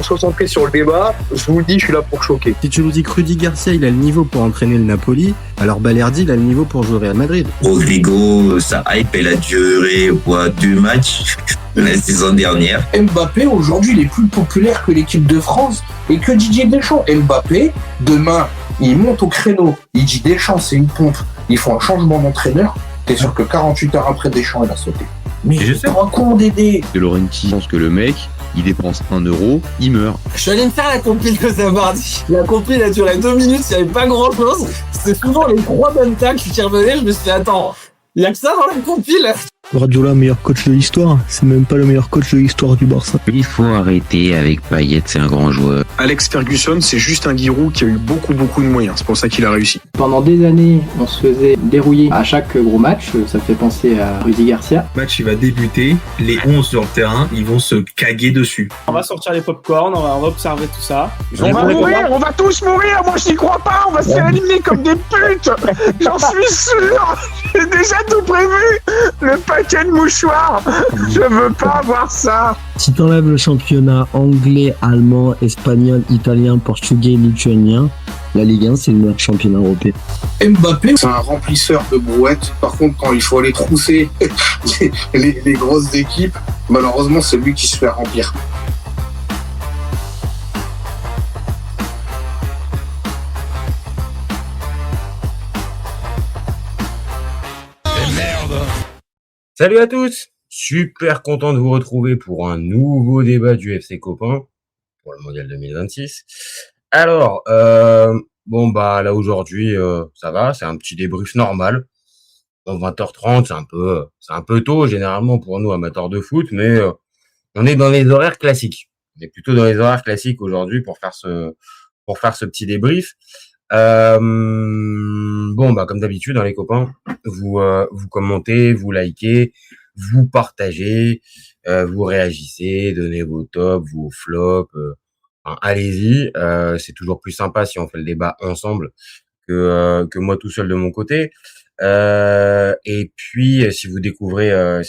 concentré sur le débat, je vous le dis, je suis là pour choquer. Si tu nous dis que Rudy Garcia, il a le niveau pour entraîner le Napoli, alors Balerdi, il a le niveau pour jouer au Real Madrid. Rodrigo, sa hype, elle a duré 2 matchs la saison dernière. Mbappé, aujourd'hui, il est plus populaire que l'équipe de France et que Didier Deschamps. Mbappé, demain, il monte au créneau. Il dit Deschamps, c'est une pompe. Ils font un changement d'entraîneur. T'es sûr que 48 heures après, Deschamps, il a sauté. Mais je sais pas con Dédé. De Laurenti pense que le mec, il dépense 1 euro, il meurt. Je suis allé me faire la compile que ça mardi. La compile a duré 2 minutes, il n'y avait pas grand chose. C'était souvent les 3 bonnes tacles qui revenaient. Je me suis dit, attends, il y a que ça dans la compile. Guardiola, meilleur coach de l'histoire. C'est même pas le meilleur coach de l'histoire du Barça. Il faut arrêter avec Payet, c'est un grand joueur. Alex Ferguson, c'est juste un Giroud qui a eu beaucoup de moyens. C'est pour ça qu'il a réussi. Pendant des années, on se faisait dérouiller à chaque gros match. Ça fait penser à Rudy Garcia. Le match, il va débuter. Les 11 sur le terrain, ils vont se caguer dessus. On va sortir les pop-corn, on va observer tout ça. On va mourir, on va tous mourir. Moi, je n'y crois pas. On va se faire éliminer comme des putes. J'en suis sûr. J'ai déjà tout prévu. Le paquet de mouchoirs. Je veux pas voir ça. Si t'enlèves le championnat anglais, allemand, espagnol, italien, portugais, lituanien, la Ligue 1, c'est le meilleur championnat européen. Mbappé, c'est un remplisseur de brouettes. Par contre, quand il faut aller trousser les grosses équipes, malheureusement, c'est lui qui se fait remplir. Salut à tous, super content de vous retrouver pour un nouveau débat du FC Copain pour le Mondial 2026. Alors, là aujourd'hui, ça va, c'est un petit débrief normal. Bon, 20h30, c'est un peu tôt généralement pour nous amateurs de foot, mais on est dans les horaires classiques. On est plutôt dans les horaires classiques aujourd'hui pour faire ce petit débrief. Comme d'habitude, les copains, vous commentez, vous likez, vous partagez, vous réagissez, donnez vos tops, vos flops, allez-y. C'est toujours plus sympa si on fait le débat ensemble que moi tout seul de mon côté. Et puis, si vous découvrez la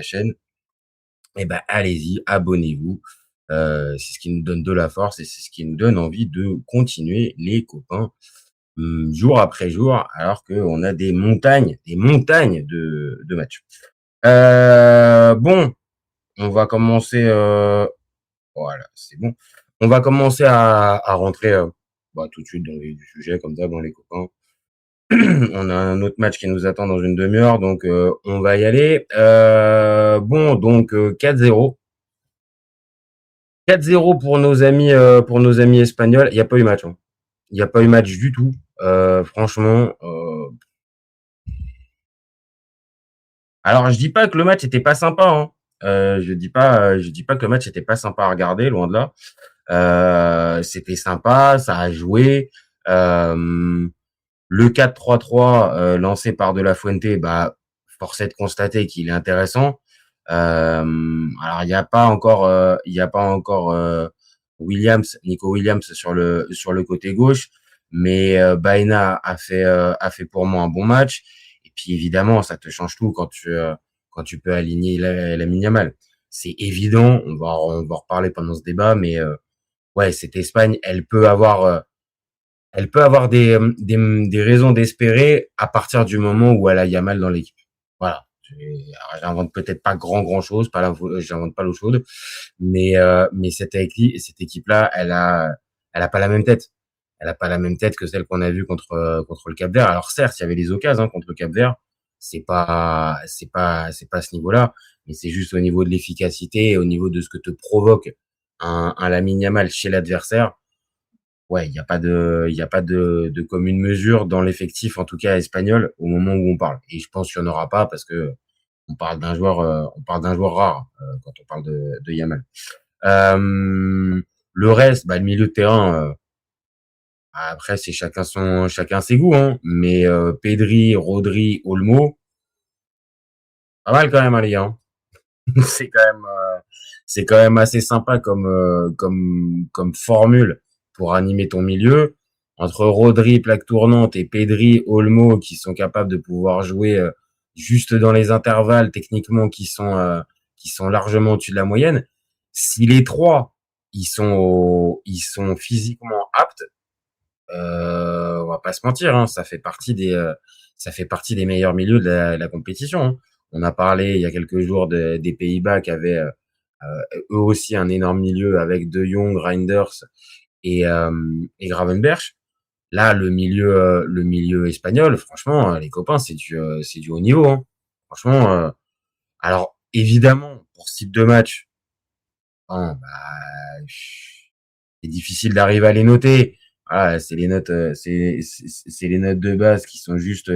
chaîne, allez-y, abonnez-vous. C'est ce qui nous donne de la force et c'est ce qui nous donne envie de continuer, les copains, jour après jour, alors qu'on a des montagnes de matchs. On va commencer. Voilà, c'est bon. On va commencer à rentrer tout de suite dans le sujet, comme d'hab, les copains. On a un autre match qui nous attend dans une demi-heure, donc on va y aller. 4-0. 4-0 pour nos amis espagnols. Il n'y a pas eu match. Il n'y a pas eu match du tout. Franchement. Alors je dis pas que le match était pas sympa. Je dis pas que le match était pas sympa à regarder, loin de là. C'était sympa, ça a joué. Le 4-3-3 lancé par De La Fuente, force est de constater qu'il est intéressant. Alors il y a pas encore Nico Williams sur le côté gauche, mais Baena a fait pour moi un bon match. Et puis évidemment, ça te change tout quand tu peux aligner Lamine Yamal. C'est évident, on va en reparler pendant ce débat, mais cette Espagne, elle peut avoir des raisons d'espérer à partir du moment où elle a Yamal dans l'équipe. Voilà. J'invente peut-être pas grand chose, j'invente pas l'eau chaude, mais cette équipe-là, elle a pas la même tête. Elle a pas la même tête que celle qu'on a vue contre le Cap-Vert. Alors certes, il y avait des occasions contre le Cap-Vert. C'est pas à ce niveau-là, mais c'est juste au niveau de l'efficacité, au niveau de ce que te provoque un Lamine Yamal chez l'adversaire. Ouais, il y a pas de commune mesure dans l'effectif, en tout cas espagnol, au moment où on parle. Et je pense qu'il n'y en aura pas parce que on parle d'un joueur rare quand on parle de Yamal. Le reste, le milieu de terrain, après c'est chacun ses goûts, mais Pedri, Rodri, Olmo, pas mal quand même, les gars. C'est quand même assez sympa comme formule pour animer ton milieu. Entre Rodri, plaque tournante, et Pedri, Olmo, qui sont capables de pouvoir jouer juste dans les intervalles techniquement qui sont largement au-dessus de la moyenne. Si les trois ils sont physiquement aptes. On va pas se mentir, hein, ça fait partie des meilleurs milieux de la compétition, hein. On a parlé il y a quelques jours des Pays-Bas qui avaient eux aussi un énorme milieu avec De Jong, Reinders et Gravenberch. Là, le milieu espagnol, franchement, les copains, c'est du haut niveau, hein. Franchement, alors évidemment, pour ce type de match, bon, bah, c'est difficile d'arriver à les noter. Voilà, c'est les notes, c'est les notes de base qui sont juste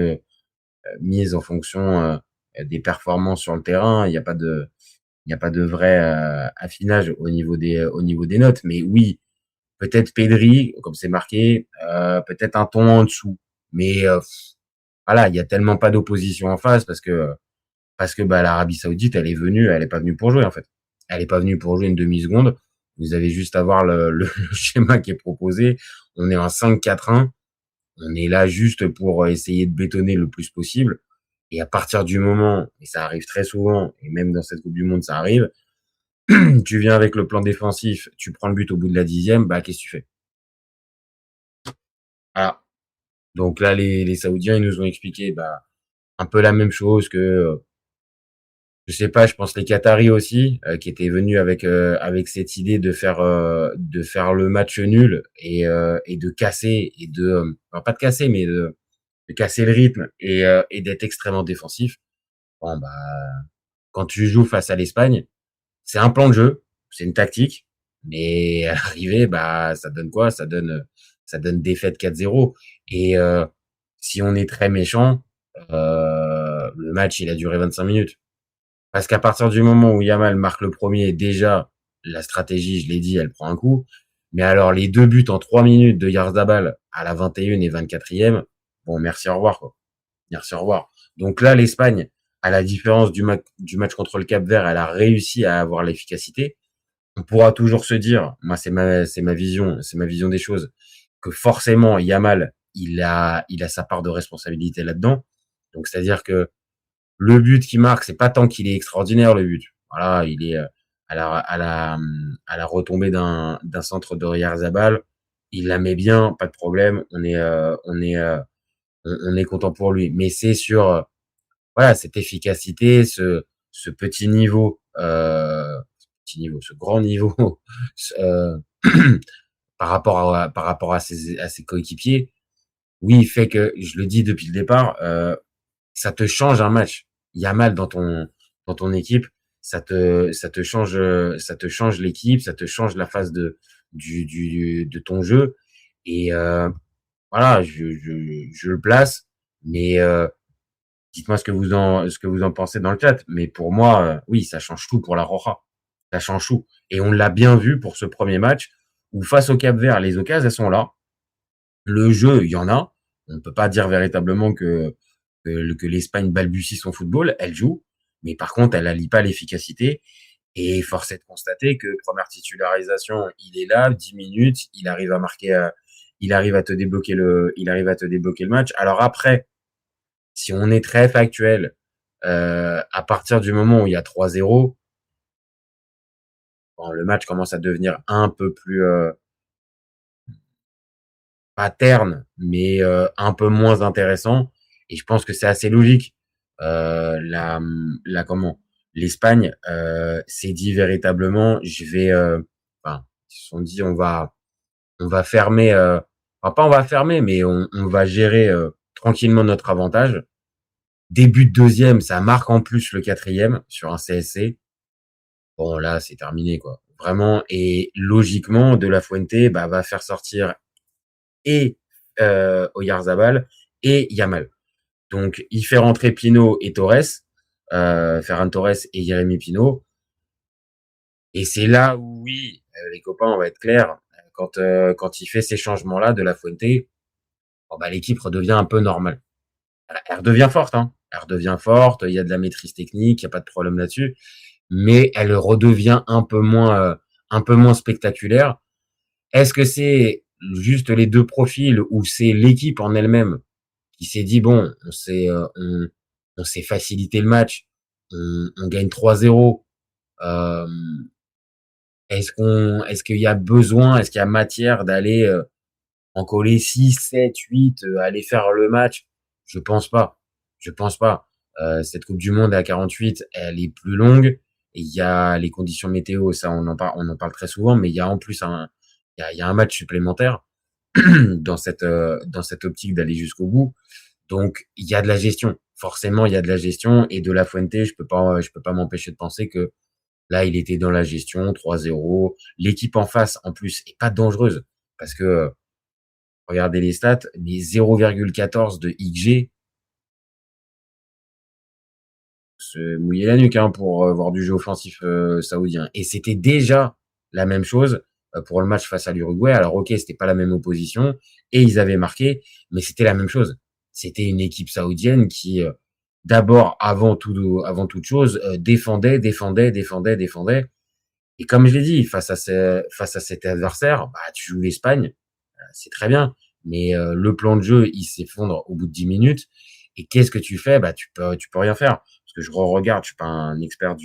mises en fonction des performances sur le terrain. Il n'y a pas de vrai affinage au niveau des notes. Mais oui, peut-être Pedri, comme c'est marqué, peut-être un ton en dessous. Mais voilà, il y a tellement pas d'opposition en face parce que bah l'Arabie Saoudite, elle est pas venue pour jouer en fait. Elle est pas venue pour jouer une demi-seconde. Vous avez juste à voir le schéma qui est proposé. On est en 5-4-1. On est là juste pour essayer de bétonner le plus possible. Et à partir du moment, et ça arrive très souvent, et même dans cette Coupe du Monde, ça arrive, tu viens avec le plan défensif, tu prends le but au bout de la 10e, bah qu'est-ce que tu fais? Voilà. Donc là, les Saoudiens, ils nous ont expliqué bah un peu la même chose que je sais pas, je pense les Qataris aussi, qui étaient venus avec cette idée de faire le match nul et de casser et enfin, pas de casser, mais de casser le rythme et d'être extrêmement défensif. Bon bah quand tu joues face à l'Espagne, c'est un plan de jeu, c'est une tactique, mais à l'arrivée, bah ça donne quoi? Ça donne défaite 4-0. Et si on est très méchant, le match il a duré 25 minutes. Parce qu'à partir du moment où Yamal marque le premier, déjà, la stratégie, je l'ai dit, elle prend un coup. Mais alors, les 2 buts en 3 minutes de Yarzabal à la 21e et 24e, bon, merci, au revoir, quoi. Merci, au revoir. Donc là, l'Espagne, à la différence du match contre le Cap-Vert, elle a réussi à avoir l'efficacité. On pourra toujours se dire, moi, c'est ma vision des choses, que forcément, Yamal, il a sa part de responsabilité là-dedans. Donc, c'est-à-dire que le but qu'il marque, c'est pas tant qu'il est extraordinaire, le but. Voilà, il est à la retombée d'un centre de Oyarzabal. Il la met bien, pas de problème. On est content pour lui. Mais c'est sur, voilà, cette efficacité, ce petit niveau, ce grand niveau, par rapport à ses coéquipiers. Oui, il fait que, je le dis depuis le départ, ça te change un match. Yamal dans ton équipe, ça te change l'équipe, ça te change la phase de ton jeu. Et voilà, je le place, mais dites-moi ce que vous en pensez dans le chat. Mais pour moi, oui, ça change tout pour la Roja. Ça change tout. Et on l'a bien vu pour ce premier match où face au Cap-Vert, les occasions elles sont là. Le jeu, il y en a. On ne peut pas dire véritablement que l'Espagne balbutie son football, elle joue, mais par contre, elle allie pas l'efficacité. Et force est de constater que première titularisation, il est là, 10 minutes, il arrive à marquer, il arrive à te débloquer le match. Alors après, si on est très factuel, à partir du moment où il y a 3-0, bon, le match commence à devenir un peu plus pas terne, mais un peu moins intéressant. Et je pense que c'est assez logique. L'Espagne s'est dit véritablement, enfin, ils se sont dit on va fermer, enfin, pas on va fermer, mais on va gérer tranquillement notre avantage. Début de deuxième, ça marque en plus le 4e sur un CSC. Bon là, c'est terminé quoi. Vraiment. Et logiquement, De La Fuente va faire sortir et Oyarzabal et Yamal. Donc, il fait rentrer Pino et Torres, Ferran Torres et Jérémy Pino. Et c'est là où, oui, les copains, on va être clairs, quand il fait ces changements-là de La Fuente, bon, l'équipe redevient un peu normale. Elle redevient forte, hein. Elle redevient forte, il y a de la maîtrise technique, il n'y a pas de problème là-dessus. Mais elle redevient un peu moins spectaculaire. Est-ce que c'est juste les deux profils ou c'est l'équipe en elle-même qui s'est dit bon, on s'est facilité le match, on gagne 3-0, est-ce qu'il y a besoin, est-ce qu'il y a matière d'aller en coller 6, 7, 8, aller faire le match? Je pense pas. Je pense pas. Cette Coupe du Monde à 48, elle est plus longue. Et il y a les conditions météo, ça on en parle très souvent, mais il y a en plus il y a un match supplémentaire dans cette optique d'aller jusqu'au bout. Donc il y a de la gestion. Forcément, il y a de la gestion et De La Fuente, je peux pas m'empêcher de penser que là, il était dans la gestion, 3-0. L'équipe en face, en plus, est pas dangereuse parce que regardez les stats, les 0,14 de XG, se mouiller la nuque pour voir du jeu offensif saoudien. Et c'était déjà la même chose pour le match face à l'Uruguay. Alors ok, c'était pas la même opposition et ils avaient marqué, mais c'était la même chose. C'était une équipe saoudienne qui d'abord, avant toute chose, défendait. Et comme je l'ai dit, face à cet adversaire, bah tu joues l'Espagne, c'est très bien, mais le plan de jeu il s'effondre au bout de 10 minutes. Et qu'est-ce que tu fais? Bah tu peux rien faire. Parce que je regarde, je suis pas un expert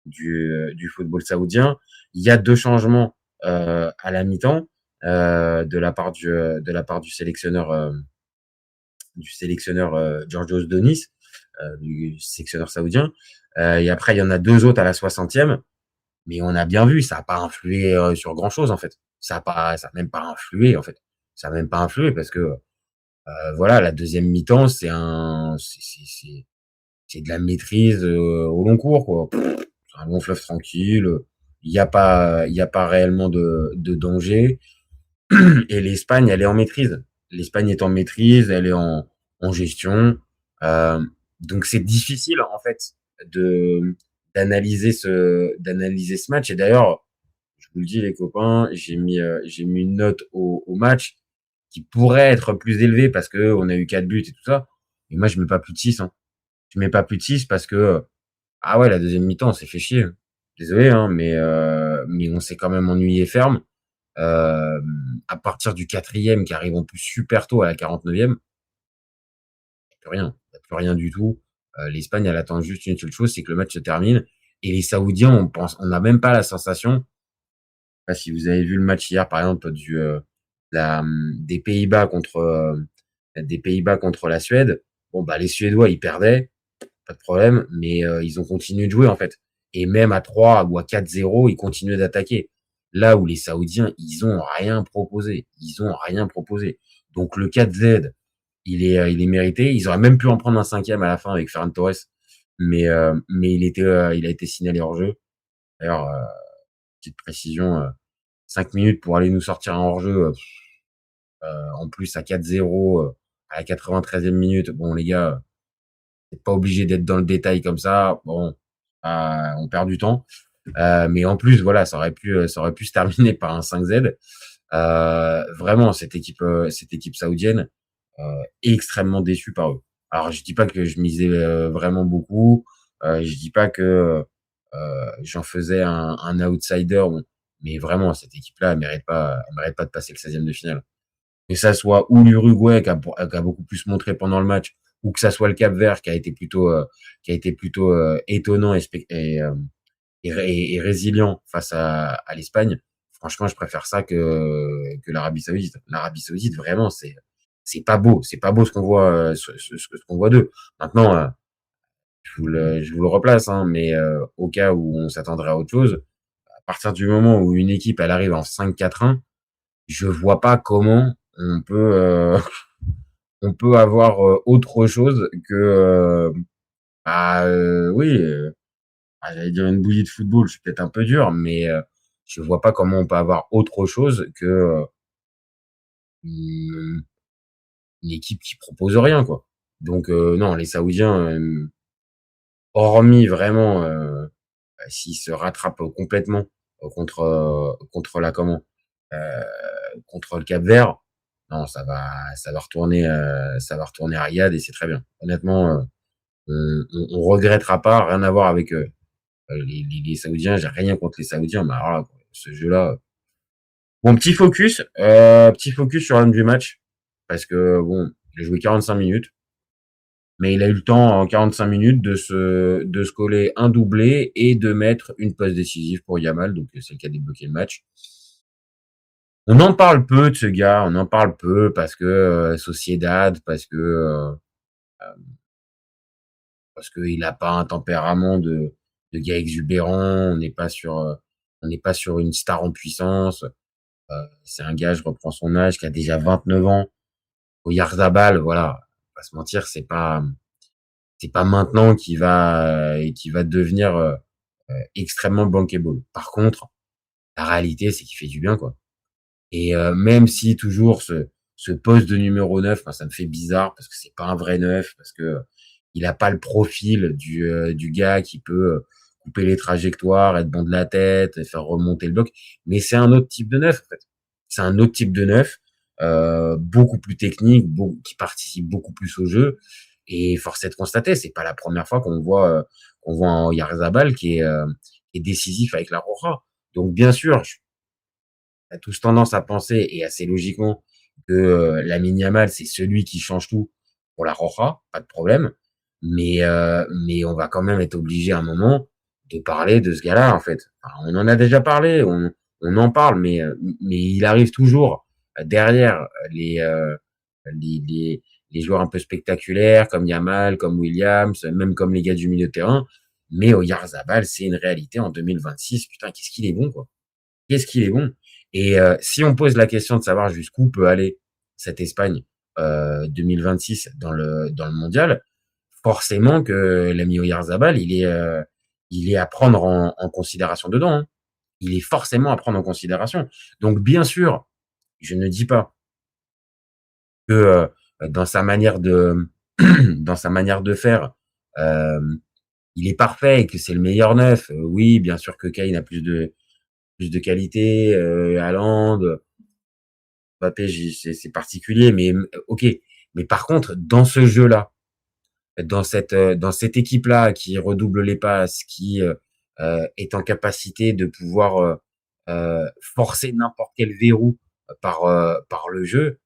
du football saoudien. Il y a 2 changements à la mi-temps de la part du sélectionneur Georgios Donis, du sélectionneur saoudien. Et après il y en a 2 autres à la 60e. Mais on a bien vu, ça a pas influé sur grand-chose en fait. Ça a même pas influé en fait. Ça a même pas influé parce que voilà, la deuxième mi-temps, c'est de la maîtrise au long cours quoi. C'est un long fleuve tranquille. Il y a pas réellement de danger. Et l'Espagne, elle est en maîtrise. L'Espagne est en maîtrise, elle est en gestion. Donc c'est difficile en fait d'analyser ce match. Et d'ailleurs, je vous le dis les copains, j'ai mis une note au match qui pourrait être plus élevée parce que on a eu 4 buts et tout ça. Et moi je mets pas plus de 6 hein. Je mets pas plus de 6 parce que ah ouais, la deuxième mi-temps, on s'est fait chier. Désolé hein, mais on s'est quand même ennuyé ferme. À partir du 4e qui arrive en plus super tôt à la 49e, il n'y a plus rien du tout. L'Espagne, elle attend juste une seule chose, c'est que le match se termine. Et les Saoudiens, on n'a même pas la sensation. Je sais pas si vous avez vu le match hier, par exemple, des Pays-Bas contre la Suède. Bon, bah, les Suédois, ils perdaient. Pas de problème. Mais, ils ont continué de jouer, en fait. Et même à 3 ou à 4-0, ils continuaient d'attaquer. Là où les Saoudiens, ils ont rien proposé. Donc, le 4Z, il est mérité. Ils auraient même pu en prendre un 5e à la fin avec Ferran Torres. Mais il a été signalé hors jeu. D'ailleurs, petite précision, 5 minutes pour aller nous sortir un hors jeu, en plus à 4-0, à la 93e minute. Bon, les gars, c'est pas obligé d'être dans le détail comme ça. Bon, on perd du temps. Mais en plus, voilà, ça aurait pu se terminer par un 5Z. Vraiment, cette équipe saoudienne, extrêmement déçu par eux. Alors, je dis pas que je misais vraiment beaucoup. Je dis pas que j'en faisais un outsider. Mais vraiment, cette équipe-là, elle mérite pas de passer le 16e de finale. Que ça soit ou l'Uruguay qui a beaucoup plus montré pendant le match, ou que ça soit le Cap-Vert qui a été plutôt étonnant et résilient face à l'Espagne. Franchement, je préfère ça que l'Arabie Saoudite. L'Arabie Saoudite, vraiment, c'est pas beau ce qu'on voit, ce qu'on voit d'eux. Maintenant, je vous le replace, hein, mais au cas où on s'attendrait à autre chose, à partir du moment où une équipe elle arrive en 5-4-1, je vois pas comment on peut avoir autre chose que oui, j'allais dire une bouillie de football, je suis peut-être un peu dur, mais je vois pas comment on peut avoir autre chose que une équipe qui propose rien, quoi. Donc non, les Saoudiens, hormis vraiment s'ils se rattrapent complètement contre le Cap-Vert, non, ça va retourner à Riyad et c'est très bien. Honnêtement, on regrettera pas, rien à voir avec les Saoudiens, j'ai rien contre les Saoudiens, mais alors là, ce jeu-là. Bon, petit focus sur l'homme du match, parce que bon, il a joué 45 minutes. mais il a eu le temps en 45 minutes de se coller un doublé et de mettre une passe décisive pour Yamal, donc c'est le qui a débloqué le match. On en parle peu de ce gars, on en parle peu parce que Sociedad, parce que il a pas un tempérament de gars exubérant, on n'est pas sur une star en puissance. C'est un gars, je reprends son âge, qui a déjà 29 ans. Oyarzabal, voilà, on va pas se mentir, c'est pas maintenant qu'il va devenir extrêmement bankable. Par contre, la réalité, c'est qu'il fait du bien, quoi. Et même si toujours ce poste de numéro 9, ça me fait bizarre parce que c'est pas un vrai 9, parce que il a pas le profil du gars qui peut couper les trajectoires, être bon de la tête, et faire remonter le bloc. Mais c'est un autre type de 9, en fait. C'est un autre type de 9, beaucoup plus technique, qui participe beaucoup plus au jeu. Et force est de constater, c'est pas la première fois qu'on voit un Oyarzabal qui est décisif avec la Roja. Donc bien sûr, on a tous tendance à penser, et assez logiquement, que Lamine Yamal, c'est celui qui change tout pour la Roja, pas de problème. Mais on va quand même être obligé à un moment de parler de ce gars-là, en fait. Enfin, on en a déjà parlé, on en parle, mais il arrive toujours derrière les joueurs un peu spectaculaires, comme Yamal, comme Williams, même comme les gars du milieu de terrain. Mais Oyarzabal, c'est une réalité en 2026. Putain, qu'est-ce qu'il est bon, quoi. Qu'est-ce qu'il est bon. Et si on pose la question de savoir jusqu'où peut aller cette Espagne 2026 dans le mondial, forcément que l'ami Oyarzabal, il est à prendre en considération dedans, hein. Il est forcément à prendre en considération. Donc bien sûr, je ne dis pas que dans sa manière de dans sa manière de faire, il est parfait et que c'est le meilleur 9. Oui, bien sûr que Kane a plus de qualité, Haaland, Mbappé, c'est particulier, mais ok. Mais par contre, dans ce jeu-là, dans cette équipe-là qui redouble les passes, qui est en capacité de pouvoir forcer n'importe quel verrou par le jeu,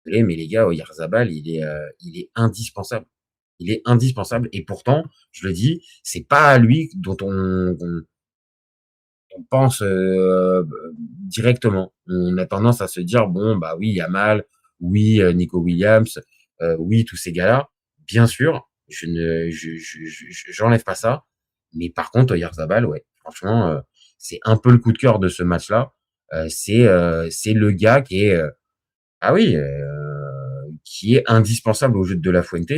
mais les gars, Oyarzabal, il est indispensable. Il est indispensable. Et pourtant, je le dis, c'est pas à lui dont on pense directement. On a tendance à se dire, bon, bah oui, Yamal, oui, Nico Williams, oui, tous ces gars-là. Bien sûr, j'enlève pas ça. Mais par contre, Oyarzabal, ouais, franchement, c'est un peu le coup de cœur de ce match-là. C'est le gars qui est, ah oui, qui est indispensable au jeu de La Fuente.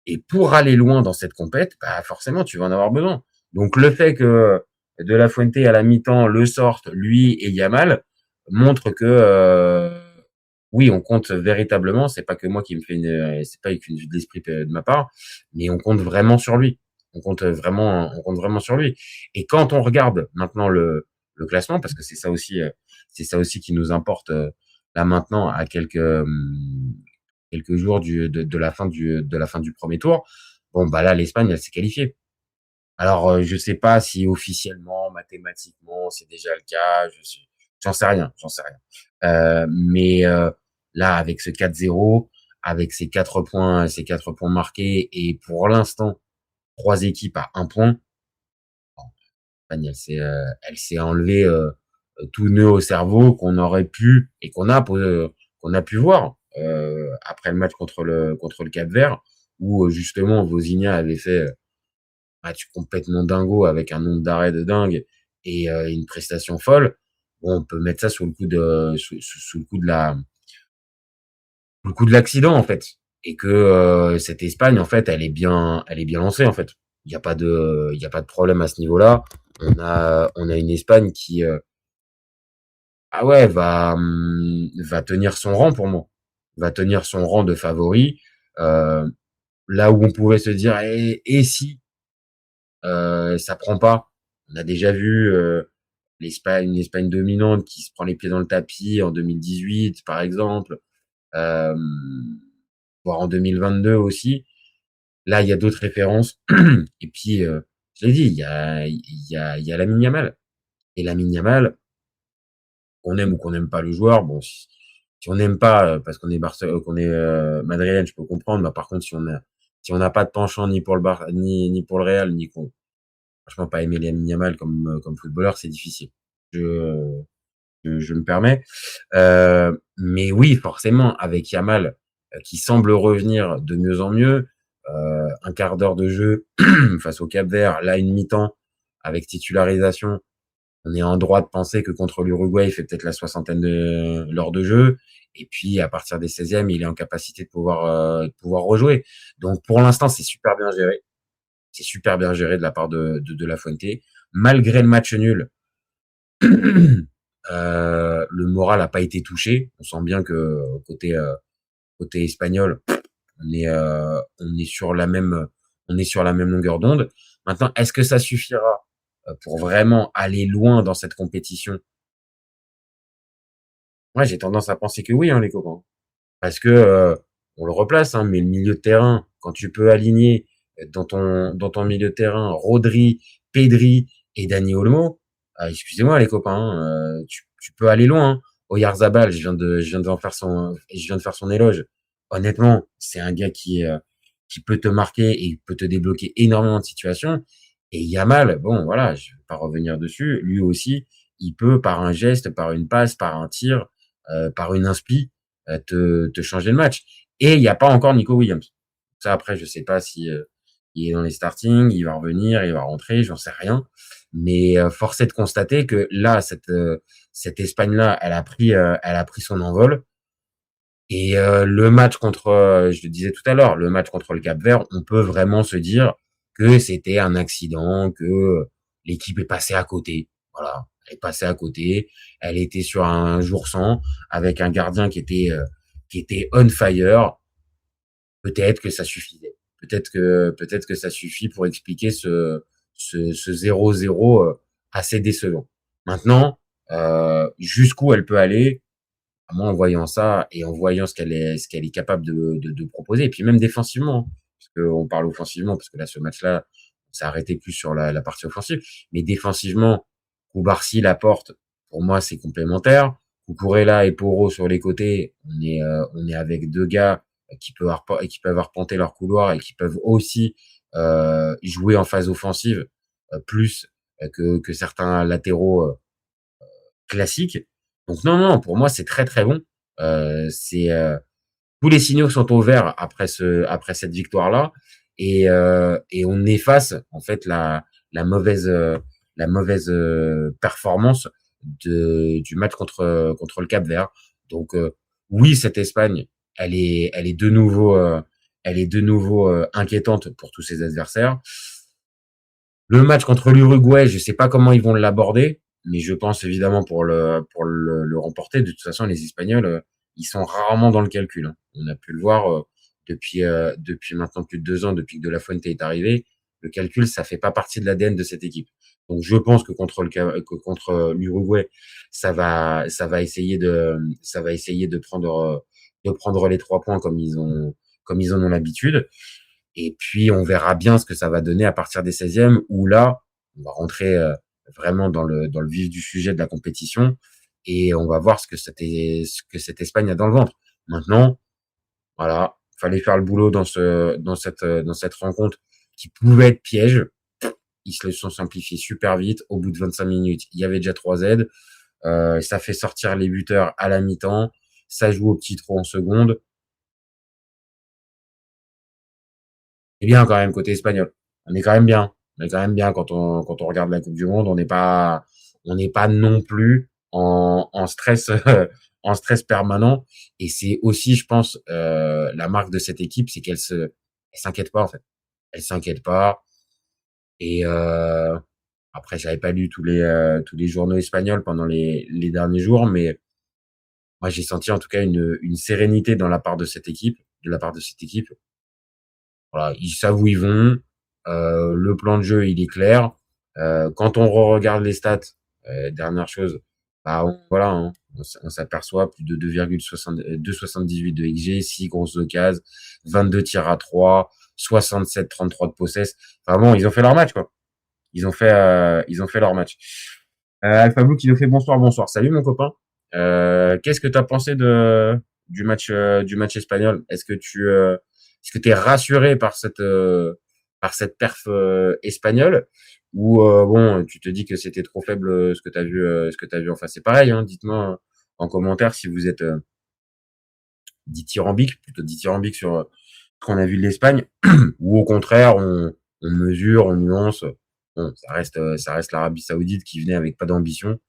Et pour aller loin dans cette compète, bah forcément, tu vas en avoir besoin. Donc le fait que De La Fuente à la mi-temps le sorte, lui et Yamal, montre que oui, on compte véritablement. C'est pas que moi qui me fais c'est pas une vue de l'esprit de ma part, mais on compte vraiment sur lui. On compte vraiment sur lui. Et quand on regarde maintenant le classement, parce que c'est ça aussi qui nous importe là maintenant à quelques jours de la fin du premier tour. Bon, bah là, l'Espagne, elle s'est qualifiée. Alors, je sais pas si officiellement, mathématiquement, c'est déjà le cas. J'en sais rien. Mais là, avec ce 4-0, avec ces 4 points marqués, et pour l'instant, 3 équipes à 1 point, l'Espagne, elle s'est enlevé tout nœud au cerveau qu'on aurait pu et qu'on a pu voir après le match contre le Cap-Vert, où justement Vozinha avait fait un match complètement dingo avec un nombre d'arrêts de dingue et une prestation folle. Bon, on peut mettre ça sous le coup de l'accident, en fait, et que cette Espagne, en fait, elle est bien lancée, en fait. Il y a pas de problème à ce niveau-là. On a une Espagne qui ah ouais, va tenir son rang pour moi. Va tenir son rang de favori. Là où on pouvait se dire, et si ça prend pas. On a déjà vu une Espagne dominante qui se prend les pieds dans le tapis en 2018, par exemple, voire en 2022 aussi. Là, il y a d'autres références. Et puis, je l'ai dit, il y a Lamine Yamal. Et Lamine Yamal, qu'on aime ou qu'on n'aime pas le joueur, bon, si on n'aime pas parce qu'on est madrilène, je peux comprendre. Mais par contre, si si on n'a pas de penchant ni pour le ni pour le Real, ni qu'on franchement pas aimer Lamine Yamal comme footballeur, c'est difficile. Je me permets. Mais oui, forcément, avec Yamal qui semble revenir de mieux en mieux, un quart d'heure de jeu face au Cap-Vert, là une mi-temps avec titularisation, on est en droit de penser que contre l'Uruguay, il fait peut-être la 60aine l'heure de jeu. Et puis, à partir des 16e, il est en capacité de pouvoir rejouer. Donc, pour l'instant, c'est super bien géré. C'est super bien géré de la part de La Fuente. Malgré le match nul, le moral n'a pas été touché. On sent bien que côté espagnol, on est sur la même longueur d'onde. Maintenant, est-ce que ça suffira pour vraiment aller loin dans cette compétition? Moi, j'ai tendance à penser que oui, les copains. Parce que on le replace, mais le milieu de terrain, quand tu peux aligner dans ton milieu de terrain Rodri, Pedri et Dani Olmo, excusez-moi les copains, tu peux aller loin. Oyarzabal, je viens de faire son éloge. Honnêtement, c'est un gars qui peut te marquer et peut te débloquer énormément de situations. Et Yamal, bon voilà, je vais pas revenir dessus. Lui aussi, il peut par un geste, par une passe, par un tir, par une inspi, te changer le match. Et il n'y a pas encore Nico Williams. Ça après, je sais pas si il est dans les starting, il va revenir, il va rentrer, j'en sais rien. Mais force est de constater que là, cette Espagne-là, elle a pris son envol. Et le match contre, je le disais tout à l'heure, le match contre le Cap-Vert, on peut vraiment se dire que c'était un accident, que l'équipe est passée à côté. Voilà, elle est passée à côté. Elle était sur un jour sans, avec un gardien qui était on fire. Peut-être que ça suffisait. Peut-être que ça suffit pour expliquer ce 0-0 assez décevant. Maintenant, jusqu'où elle peut aller, moi en voyant ça et en voyant ce qu'elle est capable de proposer, et puis même défensivement, parce qu'on parle offensivement, parce que là ce match-là, on s'est arrêté plus sur la partie offensive, mais défensivement, Koubarsi, Laporte, pour moi c'est complémentaire. Cucurella et Porro sur les côtés, on est avec deux gars qui peuvent arpenter leur couloir et qui peuvent aussi jouer en phase offensive plus que certains latéraux classiques. Donc non, pour moi c'est très très bon. Tous les signaux sont au vert après cette victoire-là, et on efface en fait la mauvaise performance du match contre le Cap-Vert. Donc oui, cette Espagne, elle est de nouveau inquiétante pour tous ses adversaires. Le match contre l'Uruguay, je sais pas comment ils vont l'aborder, mais je pense évidemment pour le remporter. De toute façon, les Espagnols, ils sont rarement dans le calcul. On a pu le voir depuis maintenant plus de 2 ans, depuis que De La Fuente est arrivé. Le calcul, ça fait pas partie de l'ADN de cette équipe. Donc je pense que contre l'Uruguay, ça va essayer de prendre les 3 points comme ils en ont l'habitude. Et puis on verra bien ce que ça va donner à partir des 16e, où là on va rentrer vraiment dans le vif du sujet de la compétition, et on va voir ce que cette Espagne a dans le ventre. Maintenant, voilà, fallait faire le boulot dans cette rencontre qui pouvait être piège. Ils se le sont simplifiés super vite. Au bout de 25 minutes, il y avait déjà 3Z. Ça fait sortir les buteurs à la mi-temps. Ça joue au petit trou en seconde. Et bien quand même côté espagnol. On est quand même bien. Quand on regarde la Coupe du Monde. On n'est pas non plus en stress en stress permanent. Et c'est aussi, je pense, la marque de cette équipe, c'est qu'elle s'inquiète pas en fait. Elle s'inquiète pas. Et après, j'avais pas lu tous les journaux espagnols pendant les derniers jours, mais moi j'ai senti en tout cas une sérénité de la part de cette équipe. Voilà, ils savent où ils vont. Le plan de jeu, il est clair. Quand on regarde les stats, dernière chose, voilà, on s'aperçoit plus de 2,78 de XG, 6 grosses occasions, 22 tirs à 3, 67-33 de possess. Enfin bon, ils ont fait leur match, quoi. Ils ont fait leur match. Alpha Blue qui nous fait bonsoir. Salut mon copain. Qu'est-ce que tu as pensé du match espagnol? Est-ce que t'es rassuré par cette perf espagnole, ou bon, tu te dis que c'était trop faible ce que t'as vu en face. C'est pareil, hein, dites-moi en commentaire si vous êtes plutôt dithyrambique sur ce qu'on a vu de l'Espagne, ou au contraire, on mesure, on nuance. Bon, ça reste l'Arabie Saoudite qui venait avec pas d'ambition,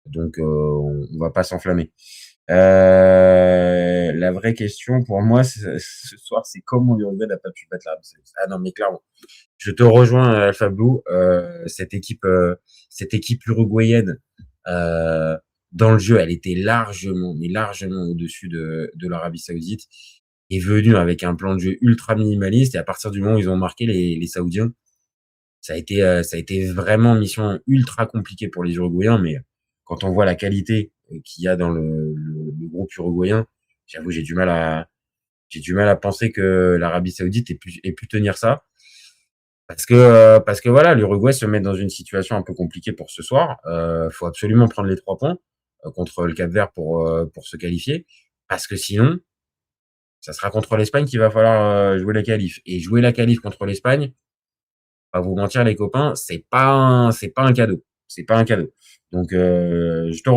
donc on va pas s'enflammer. La vraie question pour moi ce soir, c'est comment l'Uruguay n'a pas pu battre l'Arabie Saoudite. Ah non, mais clairement, je te rejoins, Alpha Blue. Cette équipe uruguayenne, dans le jeu, elle était largement au-dessus de l'Arabie Saoudite, est venue avec un plan de jeu ultra minimaliste, et à partir du moment où ils ont marqué les Saoudiens, ça a été vraiment mission ultra compliquée pour les Uruguayens. Mais quand on voit la qualité qu'il y a dans le groupe uruguayen, j'avoue, j'ai du mal à penser que l'Arabie Saoudite ait pu tenir ça. Parce que voilà, l'Uruguay se met dans une situation un peu compliquée pour ce soir. Faut absolument prendre les 3 points contre le Cap-Vert pour se qualifier. Parce que sinon, ça sera contre l'Espagne qu'il va falloir jouer la qualif. Et jouer la qualif contre l'Espagne, pas vous mentir les copains, c'est pas un cadeau. C'est pas un cadeau. Donc je te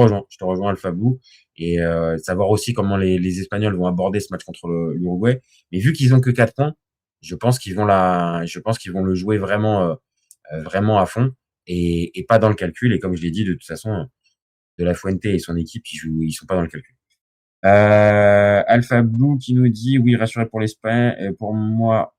rejoins Alpha Blue, et savoir aussi comment les Espagnols vont aborder ce match contre l'Uruguay. Mais vu qu'ils ont que 4 points, je pense qu'ils vont le jouer vraiment à fond, et pas dans le calcul. Et comme je l'ai dit, de toute façon, De La Fuente et son équipe, ils sont pas dans le calcul. Alpha Blue qui nous dit oui, rassuré pour l'Espagne. Pour moi,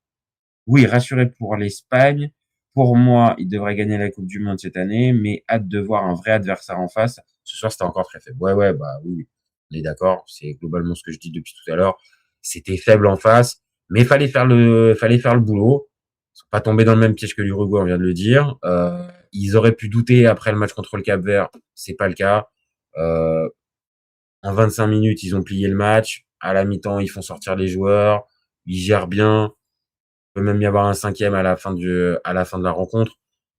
oui, rassuré pour l'Espagne. Pour moi, il devrait gagner la Coupe du Monde cette année, mais hâte de voir un vrai adversaire en face. Ce soir, c'était encore très faible. Ouais, bah oui, on est d'accord. C'est globalement ce que je dis depuis tout à l'heure. C'était faible en face, mais fallait faire le boulot. Ils sont pas tombés dans le même piège que l'Uruguay, on vient de le dire. Ils auraient pu douter après le match contre le Cap-Vert. C'est pas le cas. En 25 minutes, ils ont plié le match. À la mi-temps, ils font sortir les joueurs. Ils gèrent bien. Il peut même y avoir un 5e à la fin de la rencontre.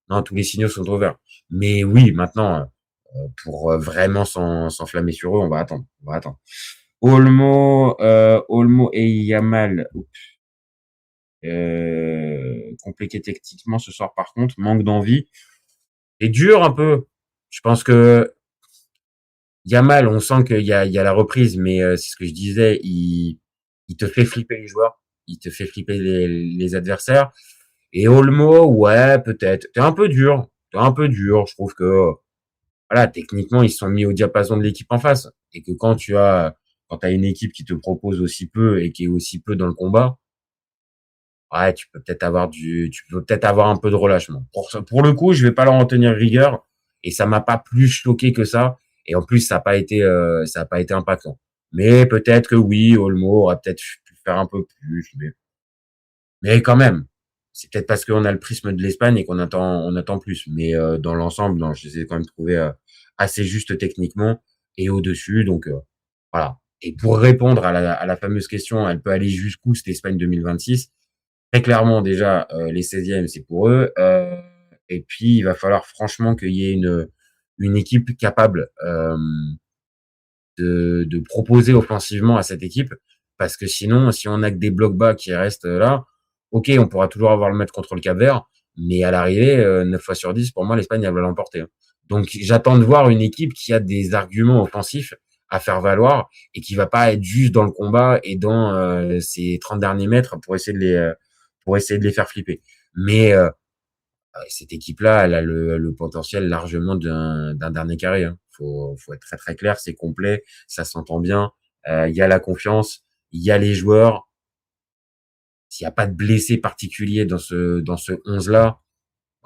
Non, tous les signaux sont ouverts. Mais oui, maintenant, pour vraiment s'enflammer sur eux, on va attendre. Olmo et Yamal, compliqué techniquement ce soir par contre, manque d'envie. Et dur un peu. Je pense que Yamal, on sent qu'il y a la reprise, mais c'est ce que je disais, il te fait flipper les joueurs. Il te fait flipper les adversaires. Et Olmo, ouais, peut-être. T'es un peu dur. Je trouve que, voilà, techniquement, ils se sont mis au diapason de l'équipe en face. Et que quand t'as une équipe qui te propose aussi peu et qui est aussi peu dans le combat, ouais, tu peux peut-être avoir un peu de relâchement. Pour le coup, je vais pas leur en tenir rigueur. Et ça m'a pas plus choqué que ça. Et en plus, ça a pas été impactant. Mais peut-être que oui, Olmo aurait peut-être pu faire un peu plus, mais quand même, c'est peut-être parce qu'on a le prisme de l'Espagne et qu'on attend plus. Mais dans l'ensemble, non, je les ai quand même trouvés assez justes techniquement et au-dessus. Donc voilà. Et pour répondre à la fameuse question, elle peut aller jusqu'où cette Espagne 2026? Très clairement, déjà, les 16e, c'est pour eux. Et puis, il va falloir franchement qu'il y ait une équipe capable de proposer offensivement à cette équipe, parce que sinon, si on a que des blocs bas qui restent là, ok, on pourra toujours avoir le match contre le Cap-Vert, mais à l'arrivée, 9 fois sur 10, pour moi, l'Espagne, elle va l'emporter. Donc, j'attends de voir une équipe qui a des arguments offensifs à faire valoir et qui va pas être juste dans le combat et dans ces 30 derniers mètres pour essayer de les faire flipper. Mais cette équipe-là, elle a le potentiel largement d'un dernier carré. Hein. Faut être très très clair, c'est complet, ça s'entend bien. Il y a la confiance, il y a les joueurs. S'il n'y a pas de blessés particuliers dans ce 11-là,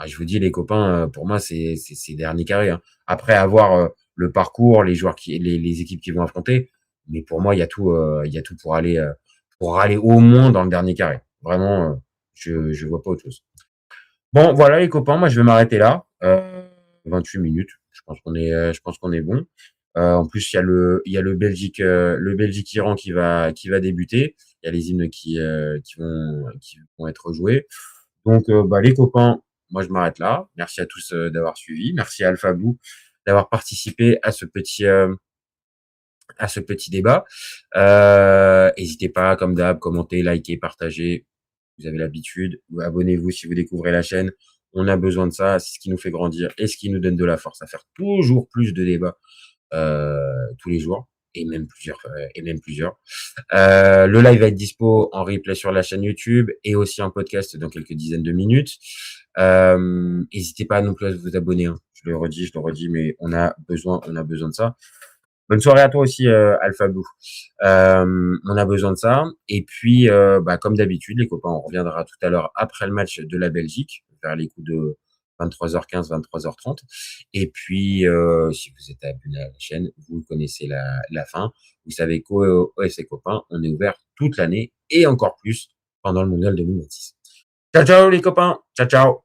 je vous dis les copains, pour moi c'est dernier carré. Hein. Après avoir le parcours, les joueurs les équipes qui vont affronter, mais pour moi il y a tout pour aller au moins dans le dernier carré. Vraiment, je vois pas autre chose. Bon, voilà les copains, moi je vais m'arrêter là. 28 minutes, je pense qu'on est bon. En plus, il y a le Belgique-Iran qui va débuter. Il y a les hymnes qui vont être joués. Donc, les copains, moi je m'arrête là. Merci à tous d'avoir suivi. Merci à Alpha Blue d'avoir participé à ce petit à ce petit débat. N'hésitez pas, comme d'hab, commenter, liker, partager. Vous avez l'habitude. Abonnez-vous si vous découvrez la chaîne. On a besoin de ça. C'est ce qui nous fait grandir et ce qui nous donne de la force à faire toujours plus de débats tous les jours et même plusieurs. Le live va être dispo en replay sur la chaîne YouTube et aussi en podcast dans quelques dizaines de minutes. N'hésitez pas non plus à vous abonner. Hein. Je le redis, mais on a besoin de ça. Bonne soirée à toi aussi, Alpha Blue. On a besoin de ça. Et puis, comme d'habitude, les copains, on reviendra tout à l'heure après le match de la Belgique, vers les coups de 23h15, 23h30. Et puis, si vous êtes abonné à la chaîne, vous connaissez la fin. Vous savez qu'OFC Copains, on est ouvert toute l'année et encore plus pendant le Mondial 2026. Ciao, ciao les copains. Ciao, ciao.